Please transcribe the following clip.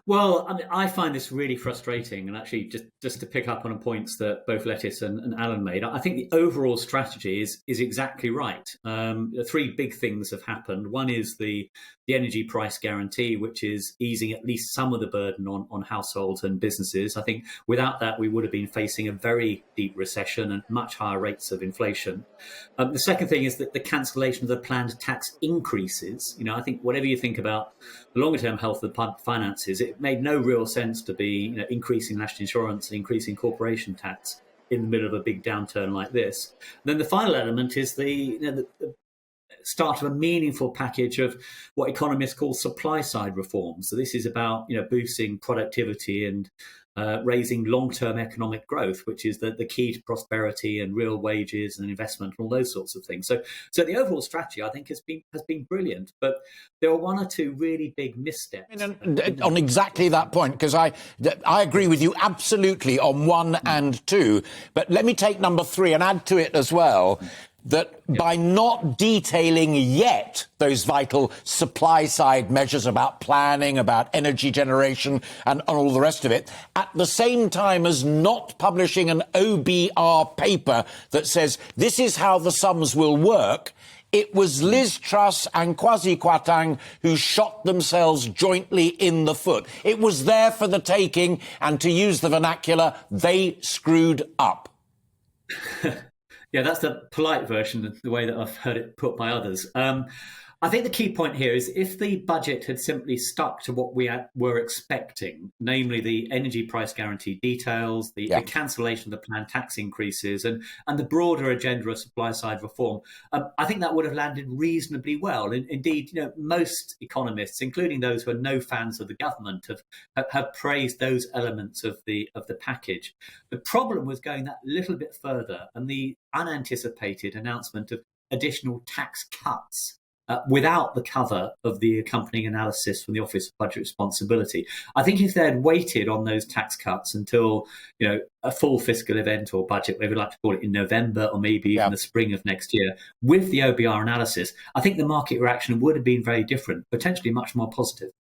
Well, I mean, I find this really frustrating, and actually, just to pick up on points that both Lettuce and Alan made, I think the overall strategy is exactly right. Three big things have happened. One is the energy price guarantee, which is easing at least some of the burden on households and businesses. I think without that, we would have been facing a very deep recession and much higher rates of inflation. The second thing is that the cancellation of the planned tax increases. I think whatever you think about the longer term health of the finances, it made no real sense to be increasing national insurance and increasing corporation tax in the middle of a big downturn like this. And then the final element is the start of a meaningful package of what economists call supply side reforms. So this is about boosting productivity and raising long-term economic growth, which is the key to prosperity and real wages and investment and all those sorts of things. So the overall strategy, I think, has been brilliant, but there are one or two really big missteps. On exactly that point, because I agree with you absolutely on 1 and 2, but let me take number 3 and add to it as well. That by not detailing yet those vital supply-side measures about planning, about energy generation and all the rest of it, at the same time as not publishing an OBR paper that says this is how the sums will work, it was Liz Truss and Kwasi Kwarteng who shot themselves jointly in the foot. It was there for the taking, and to use the vernacular, they screwed up. Yeah, that's the polite version, the way that I've heard it put by others. I think the key point here is if the budget had simply stuck to what we were expecting, namely the energy price guarantee details, the cancellation of the planned tax increases, and the broader agenda of supply-side reform, I think that would have landed reasonably well. Indeed, most economists, including those who are no fans of the government, have praised those elements of the package. The problem was going that little bit further, and the unanticipated announcement of additional tax cuts without the cover of the accompanying analysis from the Office of Budget Responsibility. I think if they had waited on those tax cuts until a full fiscal event or budget, whatever you like to call it, in November or maybe even the spring of next year, with the OBR analysis, I think the market reaction would have been very different, potentially much more positive.